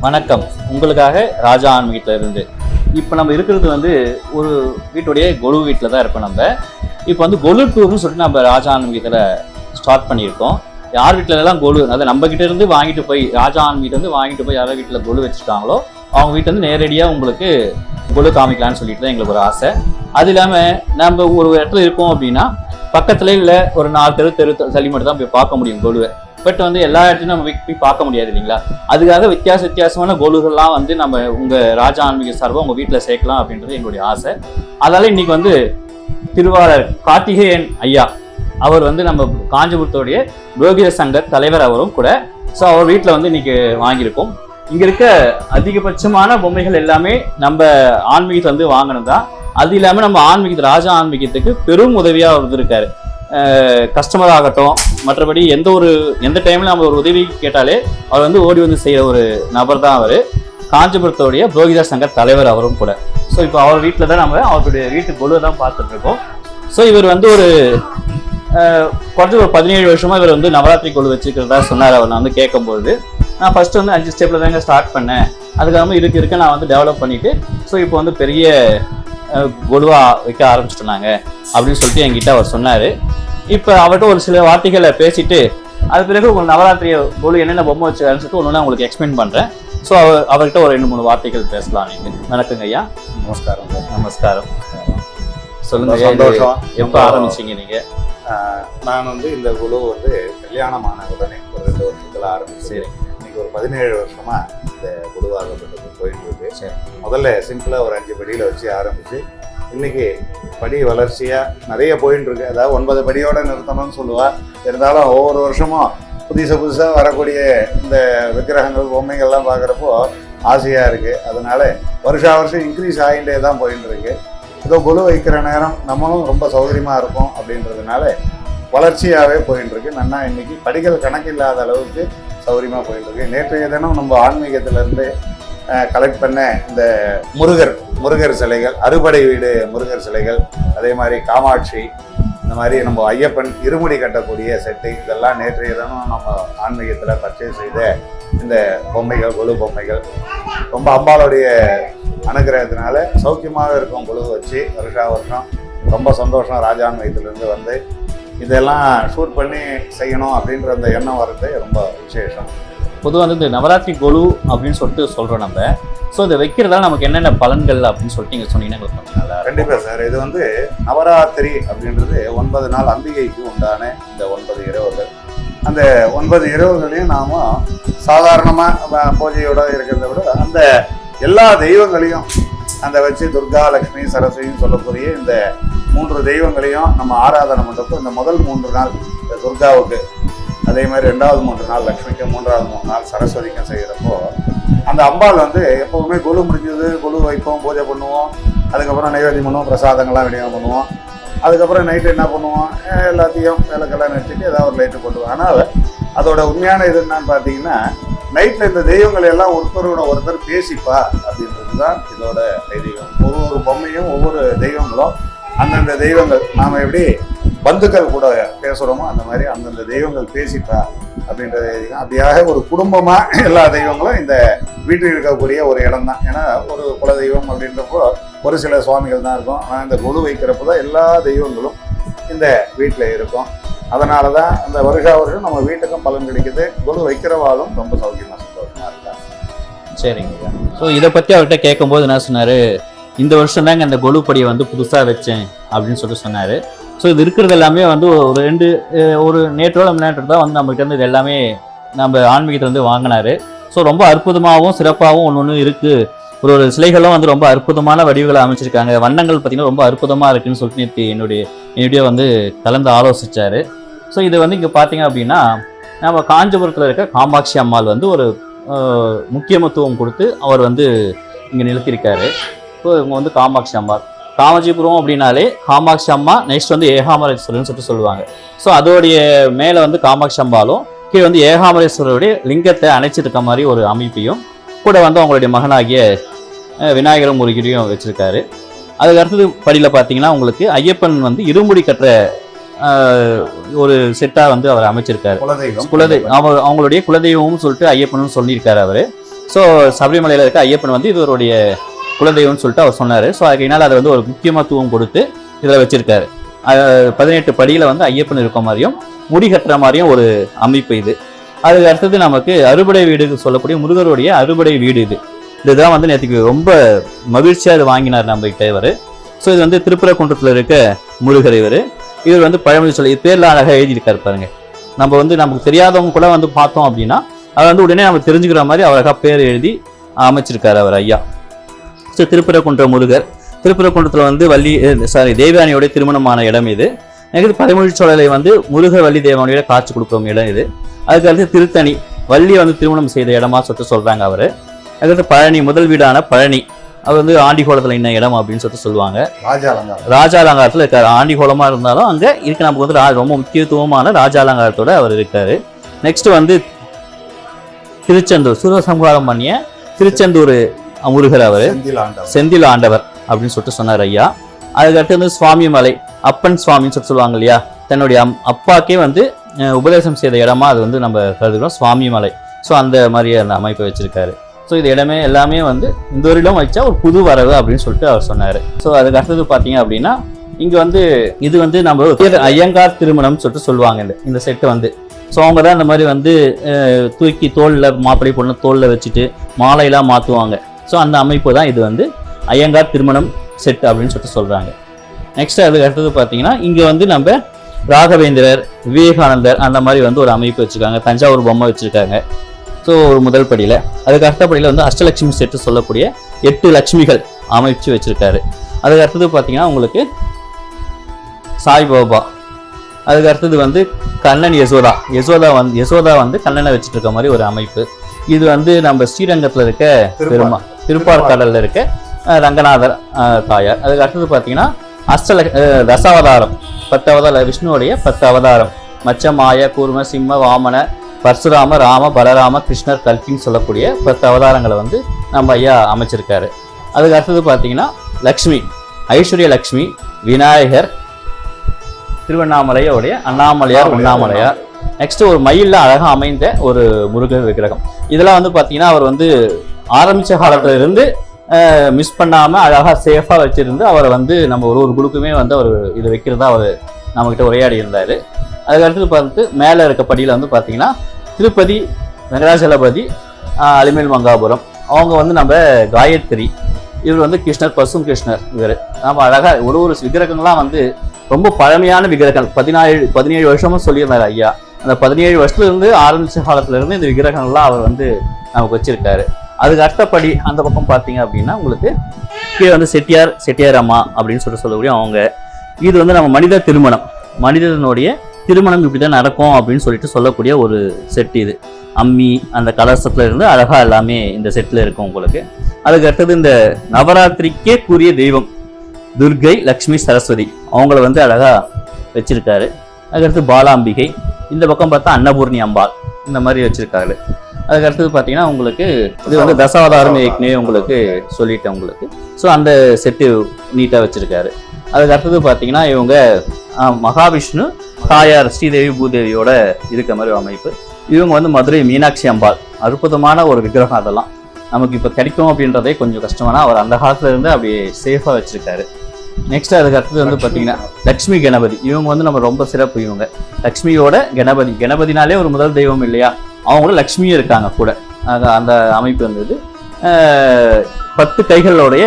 வணக்கம். உங்களுக்காக ராஜா ஆன்மீகத்தில் இருந்து இப்போ நம்ம இருக்கிறது வந்து ஒரு வீட்டுடைய கொலு வீட்டில் தான் இருக்கோம். நம்ம இப்போ வந்து கொலு டூர்னு சொல்லிட்டு நம்ம ராஜா ஆன்மீகத்தில் ஸ்டார்ட் பண்ணியிருக்கோம். யார் வீட்டிலலாம் கொலு, அதாவது நம்ம கிட்ட இருந்து வாங்கிட்டு போய் ராஜா ஆன்மீகத்தை வாங்கிட்டு போய் யாராவது வீட்டில் கொலு வச்சுருக்காங்களோ அவங்க வீட்டில் வந்து நேரடியாக உங்களுக்கு கொலு காமிக்கலான்னு சொல்லிட்டு தான் எங்களுக்கு ஒரு ஆசை. அது இல்லாமல் நம்ம ஒரு இடத்துல இருக்கோம் அப்படின்னா பக்கத்துல இல்லை ஒரு 4 தெரு தள்ளி மட்டும் தான் போய் பார்க்க முடியும் கொலுவை. பட் வந்து எல்லா இடத்துலையும் நம்ம போய் பார்க்க முடியாது இல்லைங்களா? அதுக்காக வித்தியாசமான கோலுகள்லாம் வந்து நம்ம உங்கள் ராஜா ஆன்மீக சார்பாக உங்கள் வீட்டில் சேர்க்கலாம் அப்படின்றது எங்களுடைய ஆசை. அதனால இன்னைக்கு வந்து திருவாளர் கார்த்திகேயன் ஐயா அவர் வந்து நம்ம காஞ்சிபுரத்துடைய புரோகிதர் சங்க தலைவர் அவரும் கூட. ஸோ அவர் வீட்டில் வந்து இன்னைக்கு வாங்கியிருக்கோம். இங்கே இருக்க அதிகபட்சமான பொம்மைகள் எல்லாமே நம்ம ஆன்மீகத்தை வந்து வாங்கினது தான். அது இல்லாமல் நம்ம ஆன்மீகத்தை ராஜா ஆன்மீகத்துக்கு பெரும் உதவியாக இருந்திருக்காரு. கஸ்டமர் ஆகட்டும், மற்றபடி எந்த டைம்ல நம்ம ஒரு உதவி கேட்டாலே அவர் வந்து ஓடி வந்து செய்யற ஒரு நபர் தான் அவர். காஞ்சிபுரத்தோடைய புரோகிதர் சங்க தலைவர் அவரும் கூட. ஸோ இப்போ அவர் வீட்டில் தான் நம்ம அவருடைய வீட்டு கொலுவை தான் பார்த்துட்டு இருக்கோம். ஸோ இவர் வந்து குறைஞ்ச ஒரு 17 வருஷமா இவர் வந்து நவராத்திரி கொலு வச்சுக்கிறதா சொன்னார். அவர் நான் வந்து கேட்கும்போது நான் ஃபர்ஸ்ட் வந்து 5 ஸ்டெப்ல தாங்க ஸ்டார்ட் பண்ணேன். அதுக்காக இருக்க நான் வந்து டெவலப் பண்ணிட்டு ஸோ இப்போ வந்து பெரிய கொலுவா வைக்க ஆரம்பிச்சுட்டாங்க அப்படின்னு சொல்லிட்டு என்கிட்ட அவர் சொன்னார். இப்போ அவர்கிட்ட ஒரு சில வார்த்தைகளை பேசிட்டு அது பிறகு உங்களுக்கு நவராத்திரி கொலு என்னென்ன பொம்மை வச்சுக்காருன்னு சொல்லிட்டு ஒன்று உங்களுக்கு எக்ஸ்பிளைன் பண்ணுறேன். ஸோ அவர்கிட்ட ஒரு 2-3 வார்த்தைகள் பேசலாம். நீங்கள் வணக்கங்க ஐயா. நமஸ்காரம். நமஸ்காரம். சொல்லுங்க, சந்தோஷம். எப்போ ஆரம்பிச்சிங்க நீங்கள்? நான் வந்து இந்த குழு வந்து கல்யாணமான உடனே ஒரு 2 வருஷத்துல ஆரம்பிச்சு சரி, இன்னைக்கு ஒரு 17 வருஷமா இந்த குழுவாகப்பட்டது போயிட்டு இருக்கு. சரி. முதல்ல சிம்பிளா ஒரு 5 படியில வச்சு ஆரம்பிச்சு இன்னைக்கு படி வளர்ச்சியா நிறைய போயிட்டு இருக்கு. அதாவது 9 படியோட நிறுத்தணும்னு சொல்லுவா. இருந்தாலும் ஒவ்வொரு வருஷமும் புதுசா வரக்கூடிய இந்த விக்கிரகங்கள் பொம்மைகள்லாம் பார்க்குறப்போ ஆசையா இருக்கு. அதனால வருஷம் இன்க்ரீஸ் ஆகிட்டே தான் போயிட்டு இருக்கு. ஏதோ குழு வைக்கிற நேரம் நம்மளும் ரொம்ப சௌகரியமா இருக்கும் அப்படின்றதுனால வளர்ச்சியாகவே போயிட்டு இருக்கு. நன்னா இன்னைக்கு படிகள் கணக்கில்லாத அளவுக்கு சௌகரியமா போயிட்டு இருக்கு. நேற்றைய தினம் நம்ம ஆன்மீகத்திலிருந்து கலெக்ட் பண்ண இந்த முருகர் சிலைகள், அறுபடை வீடு முருகர் சிலைகள், அதே மாதிரி காமாட்சி, இந்த மாதிரி நம்ம ஐயப்பன் இருமுடி கட்டக்கூடிய செட்டு, இதெல்லாம் நேற்றைய தினம் நம்ம ஆன்மீகத்தில் பர்ச்சேஸ் செய்த இந்த பொம்மைகள், கொலு பொம்மைகள் ரொம்ப அம்பாளுடைய அனுகிரகத்தினால சௌக்கியமாக இருக்கும். குழு வச்சு வருஷம் ரொம்ப சந்தோஷம். ராஜான்மயத்திலிருந்து வந்து இதெல்லாம் ஷூட் பண்ணி செய்யணும் அப்படின்ற அந்த எண்ணம் வர்றது ரொம்ப விசேஷம். பொதுவாக வந்து இந்த நவராத்திரி கொலு அப்படின்னு சொல்லிட்டு சொல்கிறோம் நம்ம. ஸோ இதை வைக்கிறதால நமக்கு என்னென்ன பலன்கள் அப்படின்னு சொல்லிட்டு நீங்கள் சொன்னீங்கன்னா எங்களுக்கு கொஞ்சம் நல்லா. கண்டிப்பாக சார். இது வந்து நவராத்திரி அப்படின்றது 9 நாள் அம்பிகைக்கு உண்டான இந்த 9 இரவுகள். அந்த 9 இரவுகளையும் நாம சாதாரணமாக பூஜையோட இருக்கிறத விட அந்த எல்லா தெய்வங்களையும் அந்த வச்சு துர்கா, லக்ஷ்மி, சரஸ்வதினு சொல்லக்கூடிய இந்த 3 தெய்வங்களையும் நம்ம ஆராதனை பண்ணுறப்போ இந்த முதல் 3 நாள் இந்த துர்காவுக்கு, அதே மாதிரி 2வது 3 நாள் லக்ஷ்மிக்கு, 3வது 3 நாள் சரஸ்வதிக்கும் செய்கிறப்போ அந்த அம்பாள் வந்து எப்போவுமே கொலு முடிஞ்சது கொலு வைப்போம், பூஜை பண்ணுவோம், அதுக்கப்புறம் நைவேத்தியம் பண்ணுவோம், பிரசாதங்கள்லாம் விநியோகம் பண்ணுவோம். அதுக்கப்புறம் நைட்டு என்ன பண்ணுவோம், எல்லாத்தையும் விளக்கெல்லாம் நிறுத்திட்டு ஏதாவது ஒரு லைட்டு போட்டுவோம். ஆனால் அதோட உண்மையான இது என்னன்னு பார்த்தீங்கன்னா நைட்டில் இந்த தெய்வங்களை எல்லாம் ஒருத்தரோட ஒருத்தர் பேசிப்பா அப்படின்றது தான் இதோட ஐதீகம். ஒவ்வொரு பொம்மையும் ஒவ்வொரு தெய்வங்களும் அந்தந்த தெய்வங்கள் நாம் எப்படி பந்துக்கள் கூட பேசுகிறோமோ அந்த மாதிரி அந்தந்த தெய்வங்கள் பேசிப்பா அப்படின்றது ஐதீகம். அப்படியாக ஒரு குடும்பமாக எல்லா தெய்வங்களும் இந்த வீட்டில் இருக்கக்கூடிய ஒரு இடம் தான். ஏன்னா ஒரு குலதெய்வம் அப்படின்றப்போ ஒரு சில சுவாமிகள் தான் இருக்கும். ஆனால் இந்த கொலு வைக்கிறப்போ தான் எல்லா தெய்வங்களும் இந்த வீட்டில் இருக்கும். அதனால தான் அந்த வருஷம் நம்ம வீட்டுக்கும் பலன் கிடைக்குது. கொலு வைக்கிறவாலும் ரொம்ப சௌக்கியமாக சந்தோஷமாக இருக்காங்க. சரிங்க. ஸோ இதை பற்றி அவர்கிட்ட கேட்கும்போது என்ன சொன்னார், இந்த வருஷம் தாங்க அந்த கொலு படியை வந்து புதுசாக வச்சேன் அப்படின்னு சொல்லிட்டு சொன்னார். ஸோ இது இருக்கிறது எல்லாமே வந்து ஒரு நேற்றோட முன்னேற்றம் தான் வந்து நம்மகிட்ட இருந்து இது எல்லாமே நம்ம ஆன்மீகத்தில் வந்து வாங்கினார். ஸோ ரொம்ப அற்புதமாகவும் சிறப்பாகவும் ஒன்று இருக்குது. ஒரு சிலைகளும் வந்து ரொம்ப அற்புதமான வடிவுகளை அமைச்சிருக்காங்க. வண்ணங்கள் பார்த்தீங்கன்னா ரொம்ப அற்புதமாக இருக்குன்னு சொல்லிட்டு நேற்று என்னுடைய வந்து கலந்து ஆலோசித்தார். ஸோ இது வந்து இங்கே பார்த்தீங்க அப்படின்னா நம்ம காஞ்சிபுரத்தில் இருக்க காமாட்சி அம்மாள் வந்து ஒரு முக்கியத்துவம் கொடுத்து அவர் வந்து இங்கே நிறுத்தியிருக்காரு. ஸோ இவங்க வந்து காமாட்சி அம்மாள், காஞ்சிபுரம் அப்படின்னாலே காமாட்சி அம்மா, நெக்ஸ்ட் வந்து ஏகாம்பரேஸ்வரர்னு சொல்லிட்டு சொல்லுவாங்க. ஸோ அதோடைய மேலே வந்து காமாட்சி அம்பாலும் கீழே வந்து ஏகாம்பரேஸ்வரருடைய லிங்கத்தை அணைச்சிருக்க மாதிரி ஒரு அமைப்பையும் கூட வந்து அவங்களுடைய மகனாகிய விநாயகரும் முருகரையும் வச்சிருக்காரு. அதுக்கு அடுத்தது படியில் பார்த்தீங்கன்னா உங்களுக்கு ஐயப்பன் வந்து இருமுடி கட்டுற ஒரு செட்டாக வந்து அவர் அமைச்சிருக்காரு. அவங்களுடைய குலதெய்வம்னு சொல்லிட்டு ஐயப்பனும் சொல்லியிருக்காரு அவர். ஸோ சபரிமலையில் இருக்க ஐயப்பன் வந்து இவருடைய குலதெய்வம்னு சொல்லிட்டு அவர் சொன்னார். ஸோ அதனால அதை வந்து ஒரு முக்கியத்துவம் கொடுத்து இதில் வச்சிருக்காரு. 18 படியில் வந்து ஐயப்பன் இருக்க மாதிரியும் முடி கட்டுற மாதிரியும் ஒரு அமைப்பு இது. அதுக்கு அடுத்தது நமக்கு அறுபடை வீடு சொல்லக்கூடிய முருகருடைய அறுபடை வீடு இது. இதுதான் வந்து நேற்றுக்கு ரொம்ப மகிழ்ச்சியாக இது வாங்கினார் நம்ம கிட்ட இவர். ஸோ இது வந்து திருப்பரங்குன்றத்தில் இருக்க முருகர் இவர் வந்து பழமொழி சொல்லி பேர்ல அழகாக எழுதியிருக்காரு பாருங்க. நம்ம வந்து நமக்கு தெரியாதவங்க கூட வந்து பார்த்தோம் அப்படின்னா அதை வந்து உடனே நம்ம தெரிஞ்சுக்கிற மாதிரி அழகாக பேர் எழுதி அமைச்சிருக்காரு அவர் ஐயா. ஸோ திருப்பரங்குன்ற முருகர், திருப்பரங்குன்றத்தில் வந்து தேவயானியோட திருமணமான இடம் இது. நெக்ஸ்ட் பழமொழிச்சோழலை வந்து முருகர் வள்ளி தேவயானியோட காட்சி கொடுக்கும் இடம் இது. அதுக்கு அடுத்து திருத்தணி, வள்ளியை வந்து திருமணம் செய்த இடமா சொல்றாங்க அவர். அதுக்கடுத்து பழனி, முதல் வீடான பழனி, அவர் வந்து ஆண்டிகோலத்தில் இன்ன இடம் அப்படின்னு சொல்லுவாங்க. ராஜா அலங்காரத்தில் இருக்காரு. ஆண்டிகோலமா இருந்தாலும் அங்கே இருக்கு நமக்கு வந்து ரொம்ப முக்கியத்துவமான ராஜா அலங்காரத்தோட அவர் இருக்காரு. நெக்ஸ்ட் வந்து திருச்செந்தூர், சூரசம்ஹாரம் பண்ணிய திருச்செந்தூர் முருகர் அவர் செந்தில் ஆண்டவர் அப்படின்னு சொல்லிட்டு சொன்னார் ஐயா. அதுக்கடுத்து வந்து சுவாமி மலை, அப்பன் சுவாமின்னு சொல்லுவாங்க இல்லையா, தன்னுடைய அப்பாக்கே வந்து உபதேசம் செய்த இடமா அது வந்து நம்ம கருதுகிறோம் சுவாமி மலை. ஸோ அந்த மாதிரி அந்த அமைப்பை வச்சிருக்காரு. ஸோ இது எல்லாமே வந்து இந்த ஒரு இடம் வச்சா ஒரு புது வரவு அப்படின்னு சொல்லிட்டு அவர் சொன்னார். ஸோ அதுக்கு அடுத்தது பார்த்தீங்க அப்படின்னா இங்கே வந்து இது வந்து நம்ம ஐயங்கார் திருமணம்னு சொல்லிட்டு சொல்லுவாங்க இந்த செட்டு வந்து. ஸோ அவங்க தான் இந்த மாதிரி வந்து தூக்கி தோளில் மாப்பிள்ளை பொண்ணு தோளில் வச்சுட்டு மாலையெல்லாம் மாற்றுவாங்க. ஸோ அந்த அமைப்பு தான் இது வந்து ஐயங்கார் திருமணம் செட் அப்படின்னு சொல்லிட்டு சொல்கிறாங்க. நெக்ஸ்ட் அதுக்கு அடுத்தது பார்த்தீங்கன்னா இங்கே வந்து நம்ம ராகவேந்திரர், விவேகானந்தர் அந்த மாதிரி வந்து ஒரு அமைப்பு வச்சுருக்காங்க. தஞ்சாவூர் பொம்மை வச்சுருக்காங்க. ஸோ ஒரு முதல் படியில். அதுக்கு அடுத்த படியில் வந்து அஷ்டலட்சுமி செட்டு சொல்லக்கூடிய 8 லட்சுமிகள் அமைச்சு வச்சுருக்காரு. அதுக்கு அடுத்தது பார்த்தீங்கன்னா உங்களுக்கு சாய்பாபா. அதுக்கு அடுத்தது வந்து கண்ணன் யசோதா வந்து கண்ணனை வச்சுட்டு இருக்க மாதிரி ஒரு அமைப்பு. இது வந்து நம்ம ஸ்ரீரங்கத்தில் இருக்க திருப்பாற்கடலில் இருக்க ரங்கநாதர் தாயார். அதுக்கு அடுத்தது பார்த்தீங்கன்னா தசாவதாரம், 10 அவதாரம், விஷ்ணுவோடைய 10 அவதாரம், மச்ச, மாய, கூர்ம, சிம்ம, வாமன, பரசுராம, ராம, பலராம, கிருஷ்ணர், கல்கின்னு சொல்லக்கூடிய 10 அவதாரங்களை வந்து நம்ம ஐயா அமைச்சிருக்காரு. அதுக்கு அடுத்தது பார்த்தீங்கன்னா லக்ஷ்மி, ஐஸ்வர்ய லக்ஷ்மி, விநாயகர், திருவண்ணாமலையோடைய அண்ணாமலையார், உண்ணாமலையார். நெக்ஸ்ட் ஒரு மயிலில் அழகாக அமைந்த ஒரு முருகர் விக்கிரகம். இதெல்லாம் வந்து பார்த்தீங்கன்னா அவர் வந்து ஆரம்பித்த காலத்துல இருந்து மிஸ் பண்ணாமல் அழகாக சேஃபாக வச்சுருந்து அவரை வந்து நம்ம ஒரு குழுக்குமே வந்து அவர் இது வைக்கிறதா அவர் நம்மக்கிட்ட உரையாடி இருந்தார். அதுக்கு அடுத்தது பார்த்து மேலே இருக்க படியில் வந்து பார்த்தீங்கன்னா திருப்பதி வெங்கடாச்சலபதி, அலிமேல் மங்காபுரம், அவங்க வந்து நம்ம காயத்ரி, இவர் வந்து கிருஷ்ணர், பசும் கிருஷ்ணர். இவர் நம்ம அழகாக ஒரு விக்கிரகங்கள்லாம் வந்து ரொம்ப பழமையான விக்கிரகங்கள் 17 வருஷமும் சொல்லியிருந்தார் ஐயா. அந்த 17 வருஷத்துலேருந்து ஆரம்பித்த காலத்துலேருந்து இந்த விக்கிரகங்கள்லாம் அவர் வந்து நமக்கு வச்சிருக்காரு. அதுக்கு அடுத்தபடி அந்த பக்கம் பார்த்தீங்க அப்படின்னா உங்களுக்கு கீழே வந்து செட்டியார் அம்மா அப்படின்னு சொல்லக்கூடிய அவங்க. இது வந்து நம்ம மனித திருமணம், மனிதனுடைய திருமணம் இப்படி தான் நடக்கும் அப்படின்னு சொல்லிட்டு சொல்லக்கூடிய ஒரு செட் இது. அம்மி, அந்த கலசத்துல இருந்து அழகா எல்லாமே இந்த செட்டில் இருக்கும் உங்களுக்கு. அதுக்கு அடுத்தது இந்த நவராத்திரிக்கே கூறிய தெய்வம் துர்கை, லக்ஷ்மி, சரஸ்வதி, அவங்கள வந்து அழகா வச்சிருக்காரு. அதுக்கடுத்து பாலாம்பிகை, இந்த பக்கம் பார்த்தா அன்னபூர்ணி அம்பாள், இந்த மாதிரி வச்சிருக்காரு. அதுக்கு அடுத்தது பார்த்தீங்கன்னா உங்களுக்கு இது வந்து தசாவதாரம் ஏற்கனவே உங்களுக்கு சொல்லிட்டேன் உங்களுக்கு. ஸோ அந்த செட்டு நீட்டாக வச்சிருக்காரு. அதுக்கு அடுத்தது பார்த்தீங்கன்னா இவங்க மகாவிஷ்ணு, தாயார் ஸ்ரீதேவி, பூதேவியோட இருக்க மாதிரி அமைப்பு. இவங்க வந்து மதுரை மீனாட்சி அம்பாள், அற்புதமான ஒரு விக்கிரகம். அதெல்லாம் நமக்கு இப்போ கிடைக்கும் அப்படின்றதே கொஞ்சம் கஷ்டமானா அவர் அந்த காலத்துல இருந்து அப்படி சேஃபாக வச்சிருக்காரு. நெக்ஸ்ட் அதுக்கு அடுத்தது வந்து பார்த்தீங்கன்னா லக்ஷ்மி கணபதி, இவங்க வந்து நம்ம ரொம்ப சிறப்பு. இவங்க லக்ஷ்மியோட கணபதி, கணபதினாலே ஒரு முதல் தெய்வம் இல்லையா, அவங்க கூட லக்ஷ்மியும் இருக்காங்க கூட. அந்த அமைப்பு இருந்தது. 10 கைகளோடைய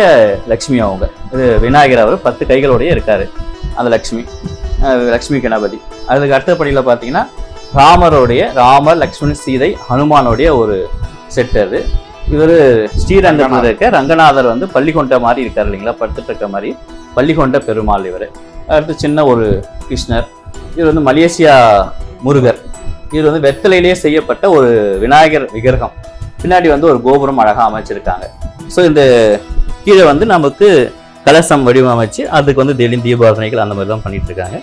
லக்ஷ்மி அவங்க. இது விநாயகர், அவர் 10 கைகளோடைய இருக்காரு அந்த லக்ஷ்மி கணபதி. அதுக்கு அடுத்தபடியில் பார்த்தீங்கன்னா ராமர், லக்ஷ்மண், சீதை, ஹனுமானோடைய ஒரு செட் அது. இவர் ஸ்ரீரங்கத்தில் இருக்க ரங்கநாதர் வந்து பள்ளிகொண்ட மாதிரி இருக்கார் இல்லைங்களா, படுத்துட்டு இருக்க மாதிரி பள்ளிகொண்ட பெருமாள் இவர். அடுத்து சின்ன ஒரு கிருஷ்ணர். இவர் வந்து மலேசியா முருகர். இவர் வந்து வெத்தலையிலேயே செய்யப்பட்ட ஒரு விநாயகர் விக்கிரகம். பின்னாடி வந்து ஒரு கோபுரம் அழகாக அமைச்சிருக்காங்க. ஸோ இந்த கீழே வந்து நமக்கு கலசம் வடிவமைச்சு அதுக்கு வந்து டெய்லியும் தீபாரணைகள் அந்த மாதிரி தான் பண்ணிட்டு இருக்காங்க.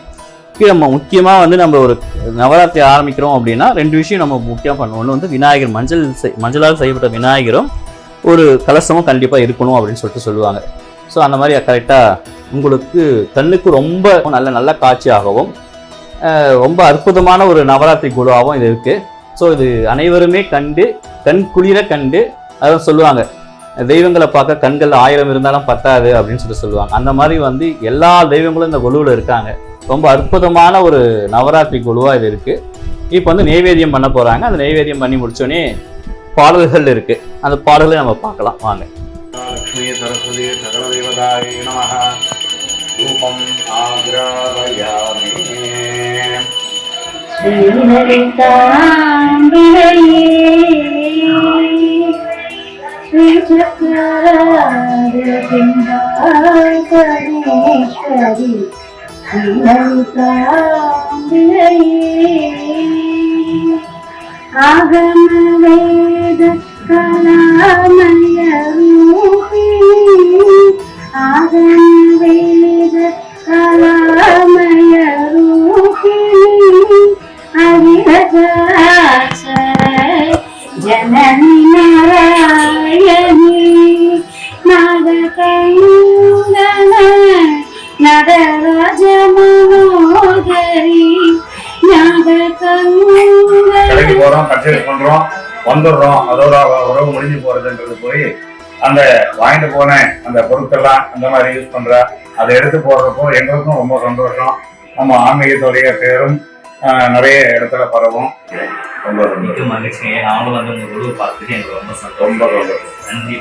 கீழே முக்கியமாக வந்து நம்ம ஒரு நவராத்திரி ஆரம்பிக்கிறோம் அப்படின்னா 2 விஷயம் நம்ம முக்கியம் பண்ணணும். ஒன்று வந்து விநாயகர், மஞ்சளால் செய்யப்பட்ட விநாயகரும் ஒரு கலசமும் கண்டிப்பாக இருக்கணும் அப்படின்னு சொல்லிட்டு சொல்லுவாங்க. ஸோ அந்த மாதிரி கரெக்டாக உங்களுக்கு கண்ணுக்கு ரொம்ப நல்ல காட்சியாகவும் ரொம்ப அற்புதமான ஒரு நவராத்திரி குழுவாகவும் இது இருக்குது. ஸோ இது அனைவருமே கண்டு கண் குளிர கண்டு அதான் சொல்லுவாங்க, தெய்வங்களை பார்க்க கண்கள் 1000 இருந்தாலும் பத்தாது அப்படின்னு சொல்லுவாங்க. அந்த மாதிரி வந்து எல்லா தெய்வங்களும் இந்த கொலுவில் இருக்காங்க. ரொம்ப அற்புதமான ஒரு நவராத்திரி கொலுவாக இது இருக்குது. இப்போ வந்து நெய்வேத்தியம் பண்ண போகிறாங்க. அந்த நெய்வேத்தியம் பண்ணி முடிச்சோடனே பாடல்கள் இருக்குது. அந்த பாடல்களை நம்ம பார்க்கலாம் வாங்க. லக்ஷ்மி சரஸ்வதி சகல தேவதாய நமஹ. ரூபம் ஆக்ராவயாமி. ஆகமவேத கலாமய ரூபிணி, ஆகமவேத கலாமய ரூபிணி, ஹரிஹராட்சர ஜனனி நாராயணி, நாககங்கண நடராஜ மனோதரி, கடைக்கு போறோம், பர்ச்சேஸ் பண்றோம், வந்துடுறோம், அதோட உறவு முடிஞ்சு போறதுன்றது போய் அந்த வாங்கிட்டு போன அந்த பொருட்கள்லாம் அந்த மாதிரி யூஸ் பண்ற அதை எடுத்து போடுறப்போ எங்களுக்கும் ரொம்ப சந்தோஷம். நம்ம ஆன்மீகத்துடைய பேரும் நிறைய இடத்துல பரவும். ரொம்ப மகிழ்ச்சி. நானும் வந்து உங்க குழுவை பார்த்துட்டு எனக்கு ரொம்ப சந்தோஷம். ரொம்ப நன்றி.